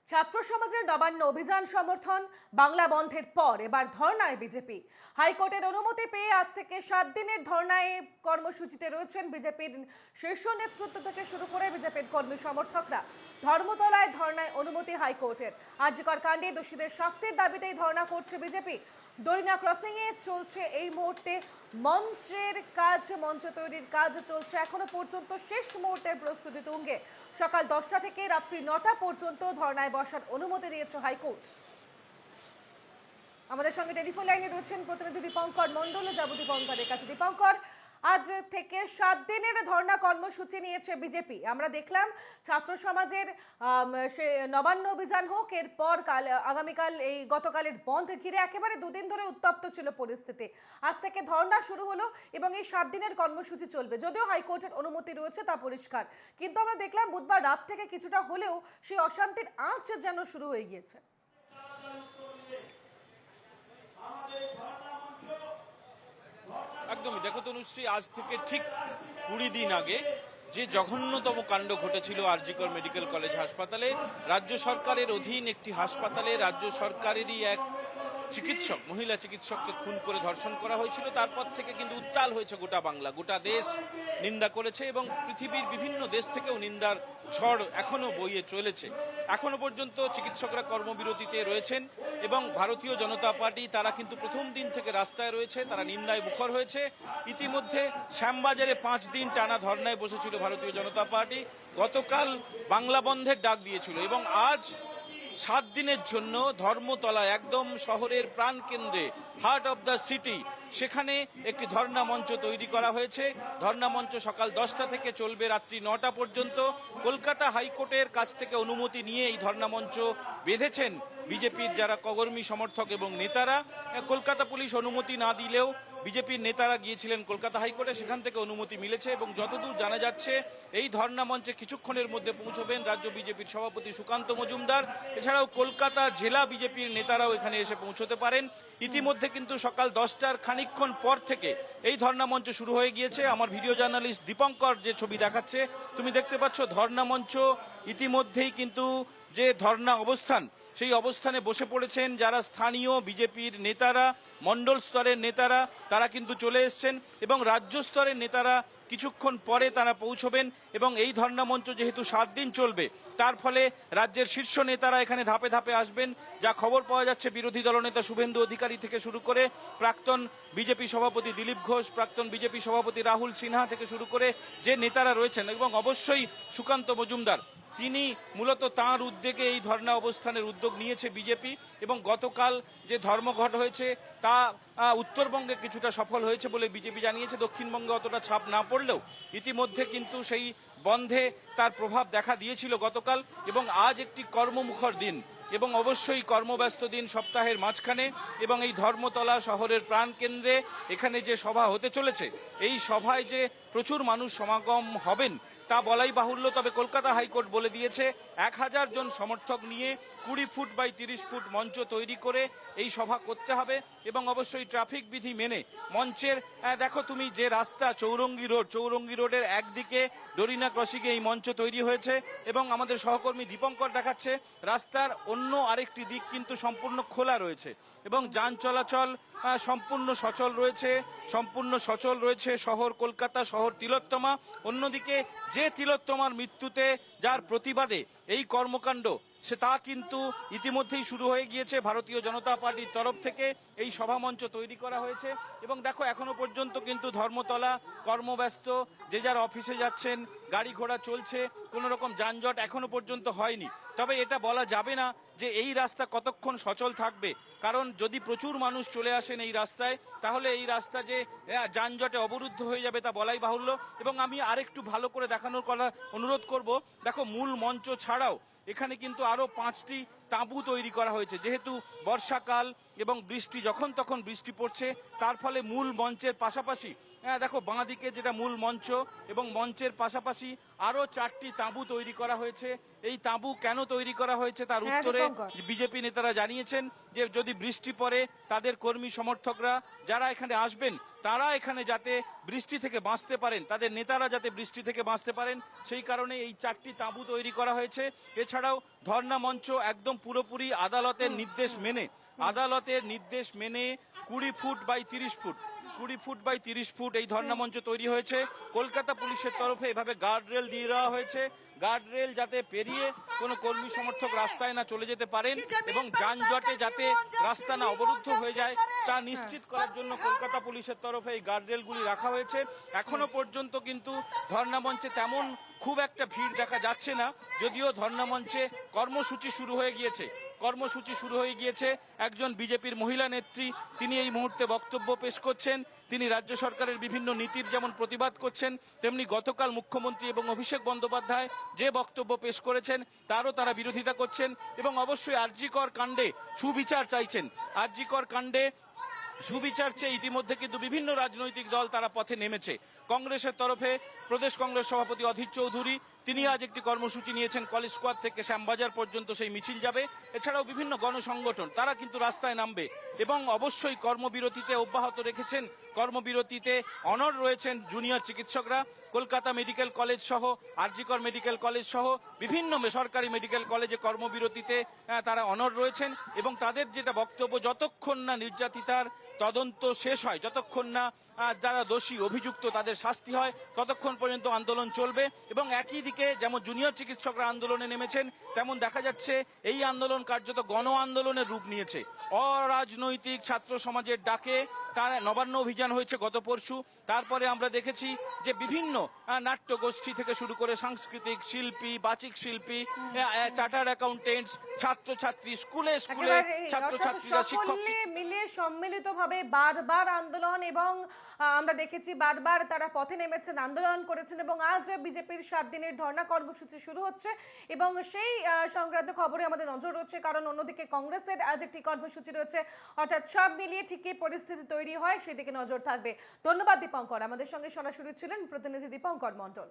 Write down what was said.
ছাত্র সমাজের নবান্ন অভিযান সমর্থন বাংলা বন্ধের পর এবার ধর্নায় বিজেপি। হাইকোর্টের অনুমতি পেয়ে আজ থেকে 7 দিনের ধর্নায় কর্মসূচিতে রয়েছেন বিজেপির শীর্ষ নেতৃত্ব থেকে শুরু করে বিজেপির কর্মী সমর্থকরা। ধর্মতলায় ধর্নায় অনুমতি হাইকোর্টের। আরজিকর কাণ্ডে দোষীদের শাস্তির দাবিতেই ধর্না করছে বিজেপি। ডরিনা ক্রসিং এ চলছে এই মুহূর্তে মঞ্চের কাজ, মঞ্চ তৈরির কাজ চলছে এখনো পর্যন্ত। শেষ মুহূর্তের প্রস্তুতি তুঙ্গে। সকাল 10টা থেকে রাত্রি 9টা পর্যন্ত ধর্নায় বসার অনুমতি দিয়েছে হাইকোর্ট। আমাদের সঙ্গে টেলিফোন লাইনে রয়েছেন প্রতিনিধি দীপঙ্কর মণ্ডল। যাব দীপঙ্করের কাছে। দীপঙ্কর, আজ থেকে 7 দিনের ধর্ণা কর্মসূচি নিয়েছে বিজেপি। আমরা দেখলাম ছাত্র সমাজের নবান্ন অভিযান হোক, এরপর আগামীকাল এই গতকালের বন্ধ ঘিরে একেবারে দুদিন ধরে উত্তপ্ত ছিল পরিস্থিতি। আজ থেকে ধর্ণা শুরু হলো এবং এই 7 দিনের কর্মসূচি চলবে। যদিও হাইকোর্টের অনুমতি রয়েছে তা পরিষ্কার, কিন্তু আমরা দেখলাম বুধবার রাত থেকে কিছুটা হলেও সেই অশান্তির আঁচ যেন শুরু হয়ে গিয়েছে। একদমই, দেখো তনুশ্রী, আজ থেকে ঠিক 20 দিন আগে যে জঘন্যতম কাণ্ড ঘটেছিল আরজিকর মেডিকেল কলেজ হাসপাতালে, রাজ্য সরকারের অধীন একটি হাসপাতালে রাজ্য সরকারেরই এক চিকিৎসক, মহিলা চিকিৎসককে খুন করে ধর্ষণ করা হয়েছিল। তারপর থেকে কিন্তু উত্তাল হয়েছে গোটা বাংলা, গোটা দেশ নিন্দা করেছে এবং পৃথিবীর বিভিন্ন দেশ থেকেও নিন্দার ঝড় এখনো বইয়ে চলেছে। এখনো পর্যন্ত চিকিৎসকরা কর্মবিরতিতে রয়েছেন এবং ভারতীয় জনতা পার্টি তারা কিন্তু প্রথম দিন থেকে রাস্তায় রয়েছে, তারা নিন্দায় মুখর হয়েছে। ইতিমধ্যে শ্যামবাজারে 5 দিন টানা ধর্নায় বসেছিল ভারতীয় জনতা পার্টি। গতকাল বাংলা বন্ধের ডাক দিয়েছিল এবং আজ 7 দিনের জন্য ধর্মতলা, একদম শহরের প্রাণকেন্দ্রে, হার্ট অব দ্য সিটি, সেখানে একটি ধর্ণা মঞ্চ তৈরি করা হয়েছে। ধর্ণা মঞ্চ সকাল 10টা থেকে চলবে রাত্রি 9টা পর্যন্ত। কলকাতা হাইকোর্টের কাছ থেকে অনুমতি নিয়ে এই ধর্ণা মঞ্চ বেঁধেছেন বিজেপির যারা কর্মী সমর্থক এবং নেতারা। কলকাতা পুলিশ অনুমতি না দিলেও বিজেপির নেতারা গিয়েছিলেন কলকাতা হাইকোর্টে, সেখান থেকে অনুমতি মিলেছে এবং যতদূর জানা যাচ্ছে এই ধর্ণা মঞ্চে কিছুক্ষণের মধ্যে পৌঁছবেন রাজ্য বিজেপির সভাপতি সুকান্ত মজুমদার। এছাড়াও কলকাতা জেলা বিজেপির নেতারাও এখানে এসে পৌঁছতে পারেন। ইতিমধ্যে কিন্তু সকাল 10টার খানিকক্ষণ পর থেকে এই ধর্ণা মঞ্চ শুরু হয়ে গিয়েছে। আমার ভিডিও জার্নালিস্ট দীপঙ্কর যে ছবি দেখাচ্ছে, তুমি দেখতে পাচ্ছ ধর্ণা মঞ্চ ইতিমধ্যেই কিন্তু যে ধর্ণা অবস্থান, সেই অবস্থানে বসে পড়েছেন যারা স্থানীয় বিজেপির নেতারা, মণ্ডল স্তরের নেতারা, তারা কিন্তু চলে এসছেন এবং রাজ্য স্তরের নেতারা কিছুক্ষণ পরে তারা পৌঁছবেন। এবং এই ধর্ণা মঞ্চ যেহেতু 7 দিন চলবে, তার ফলে রাজ্যের শীর্ষ নেতারা এখানে ধাপে ধাপে আসবেন। যা খবর পাওয়া যাচ্ছে, বিরোধী দলনেতা শুভেন্দু অধিকারী থেকে শুরু করে প্রাক্তন বিজেপি সভাপতি দিলীপ ঘোষ, প্রাক্তন বিজেপি সভাপতি রাহুল সিনহা থেকে শুরু করে যে নেতারা রয়েছেন এবং অবশ্যই সুকান্ত মজুমদার, তিনি মূলত তাঁর উদ্যোগে এই ধর্ণা অবস্থানের উদ্যোগ নিয়েছে বিজেপি। এবং গতকাল যে ধর্মঘট হয়েছে তা উত্তরবঙ্গে কিছুটা সফল হয়েছে বলে বিজেপি জানিয়েছে। দক্ষিণবঙ্গে অতটা ছাপ না পড়লেও ইতিমধ্যে কিন্তু সেই বন্ধে তার প্রভাব দেখা দিয়েছিল গতকাল। এবং আজ একটি কর্মমুখর দিন এবং অবশ্যই কর্মব্যস্ত দিন সপ্তাহের মাঝখানে। এবং এই ধর্মতলা শহরের প্রাণকেন্দ্রে এখানে যে সভা হতে চলেছে, এই সভায় যে প্রচুর মানুষ সমাগম হবেন তা বলাই বাহুল্য। তবে কলকাতা হাইকোর্ট বলে দিয়েছে 1000 জন সমর্থক নিয়ে 20 ফুট বাই 30 ফুট মঞ্চ তৈরি করে এই সভা করতে হবে এবং অবশ্যই ট্রাফিক বিধি মেনে মঞ্চের, দেখো তুমি যে রাস্তা চৌরঙ্গি রোডের একদিকে ডরিনা ক্রসিংয়ে এই মঞ্চ তৈরি হয়েছে এবং আমাদের সহকর্মী দীপঙ্কর দেখাচ্ছে রাস্তার অন্য আরেকটি দিক কিন্তু সম্পূর্ণ খোলা রয়েছে এবং যান চলাচল সম্পূর্ণ সচল রয়েছে শহর কলকাতা, শহর তিলোত্তমা। অন্যদিকে যে তিলোত্তমার মৃত্যুতে যার প্রতিবাদে এই কর্মকাণ্ড, তা কিন্তু ইতিমধ্যেই শুরু হয়ে গিয়েছে। ভারতীয় জনতা পার্টির তরফ থেকে এই সভামঞ্চ তৈরি করা হয়েছে এবং দেখো এখনো পর্যন্ত কিন্তু ধর্মতলা কর্মব্যস্ত, যে যার অফিসে যাচ্ছেন, গাড়ি ঘোড়া চলছে, কোনো রকম যানজট এখনো পর্যন্ত হয়নি। তবে এটা বলা যাবে না যে এই রাস্তা কতক্ষণ সচল থাকবে, কারণ যদি প্রচুর মানুষ চলে আসেন এই রাস্তায়, তাহলে এই রাস্তা যে যানজটে অবরুদ্ধ হয়ে যাবে তা বলাই বাহুল্য। এবং আমি আরেকটু ভালো করে দেখানোর কথা অনুরোধ করব, দেখো মূল মঞ্চ ছাড়াও এখানে কিন্তু আরো 5টি তাঁবু তৈরি করা হয়েছে। যেহেতু বর্ষাকাল এবং বৃষ্টি যখন তখন বৃষ্টি পড়ছে, তার ফলে মূল মঞ্চের পাশাপাশি দেখো বাঁ দিকে যেটা মূল মঞ্চ এবং মঞ্চের পাশাপাশি আরো 4টি তাঁবু তৈরি করা হয়েছে। এই তাঁবু কেন তৈরি করা হয়েছে তার হ্যাঁ, উত্তরে দীপঙ্কর। বিজেপি নেতারা জানিয়েছেন যে যদি বৃষ্টি পড়ে তাদের কর্মী সমর্থকরা যারা এখানে আসবেন তারা এখানে যাতে বৃষ্টি থেকে বাঁচতে পারেন, তাদের নেতারা যাতে বৃষ্টি থেকে বাঁচতে পারেন, সেই কারণে এই 4টি তাঁবু তৈরি করা হয়েছে। এছাড়াও ধর্ণা মঞ্চ একদম পুরোপুরি আদালতের নির্দেশ মেনে 20 foot by 30 foot 20 foot by 30 foot এই ধর্ণা মঞ্চ তৈরি হয়েছে। কলকাতা পুলিশের তরফে এভাবে গার্ডরেল দিয়ে দেওয়া হয়েছে, গার্ডরেল যাতে পেরিয়ে কোনো কর্মী সমর্থক রাস্তায় না চলে যেতে পারেন এবং যানজটে যাতে রাস্তা না অবরুদ্ধ হয়ে যায় তা নিশ্চিত করার জন্য কলকাতা পুলিশের তরফে এই গার্ডরেলগুলি রাখা হয়েছে। এখনো পর্যন্ত কিন্তু ধর্ণা মঞ্চে তেমন খুব একটা ভিড় দেখা যাচ্ছে না, যদিও ধর্ণা মঞ্চে কর্মসূচি শুরু হয়ে গিয়েছে। একজন বিজেপির মহিলা নেত্রী তিনি এই মুহূর্তে বক্তব্য পেশ করছেন। তিনি রাজ্য সরকারের বিভিন্ন নীতির যেমন প্রতিবাদ করছেন, তেমনি গতকাল মুখ্যমন্ত্রী এবং অভিষেক বন্দ্যোপাধ্যায় যে বক্তব্য পেশ করেছেন তারও তারা বিরোধিতা করছেন এবং অবশ্যই আরজিকর কাণ্ডে সুবিচার চাইছেন। আরজিকর কাণ্ডে সুবিচার চেয়ে ইতিমধ্যে কিন্তু বিভিন্ন রাজনৈতিক দল তারা পথে নেমেছে। কংগ্রেসের তরফে প্রদেশ কংগ্রেস সভাপতি অধীর চৌধুরী তিনি আজ একটি কর্মসূচি নিয়েছেন, কলেজ স্কোয়ার থেকে শ্যামবাজার পর্যন্ত সেই মিছিল যাবে। এছাড়াও বিভিন্ন গণসংগঠন তারা কিন্তু রাস্তায় নামবে এবং অবশ্যই কর্মবিরতিতে অব্যাহত রেখেছেন। কর্মবিরতিতে অনড় রয়েছেন জুনিয়র চিকিৎসকরা। কলকাতা মেডিকেল কলেজ সহ আরজিকর মেডিকেল কলেজ সহ বিভিন্ন বেসরকারি মেডিকেল কলেজে কর্মবিরতিতে তারা অনড় রয়েছেন এবং তাদের যেটা বক্তব্য, যতক্ষণ না নির্যাতিতার তদন্ত শেষ হয়, যতক্ষণ না যারা দোষী অভিযুক্ত তাদের শাস্তি হয়, ততক্ষণ পর্যন্ত আন্দোলন চলবে। এবং একই দিকে যেমন জুনিয়র চিকিৎসকরা আন্দোলনে নেমেছেন, তেমন দেখা যাচ্ছে এই আন্দোলন কার্যত গণ আন্দোলনের রূপ নিয়েছে। অরাজনৈতিক ছাত্র সমাজের ডাকে তার নবান্ন অভিযান হয়েছে গত পরশু। তারপরে আমরা দেখেছি যে বিভিন্ন নাট্যগোষ্ঠী থেকে শুরু করে সাংস্কৃতিক শিল্পী, বাচিক শিল্পী, চার্টার্ড অ্যাকাউন্টেন্টস, ছাত্রছাত্রী, স্কুলে ছাত্রছাত্রীরা, শিক্ষক মিলিয়ে সম্মিলিতভাবে বারবার আন্দোলন এবং আমরা দেখেছি বারবার তারা পথে নেমেছেন, আন্দোলন করেছেন এবং আজ বিজেপির 7 দিনের ধর্ণা কর্মসূচি শুরু হচ্ছে এবং সেই সংক্রান্ত খবরে আমাদের নজর রয়েছে, কারণ অন্যদিকে কংগ্রেসের আজ একটি কর্মসূচি রয়েছে। অর্থাৎ সব মিলিয়ে ঠিকই পরিস্থিতি তৈরি হয় সেদিকে নজর থাকবে। ধন্যবাদ দীপঙ্কর, আমাদের সঙ্গে সরাসরি ছিলেন প্রতিনিধি দীপঙ্কর মণ্ডল।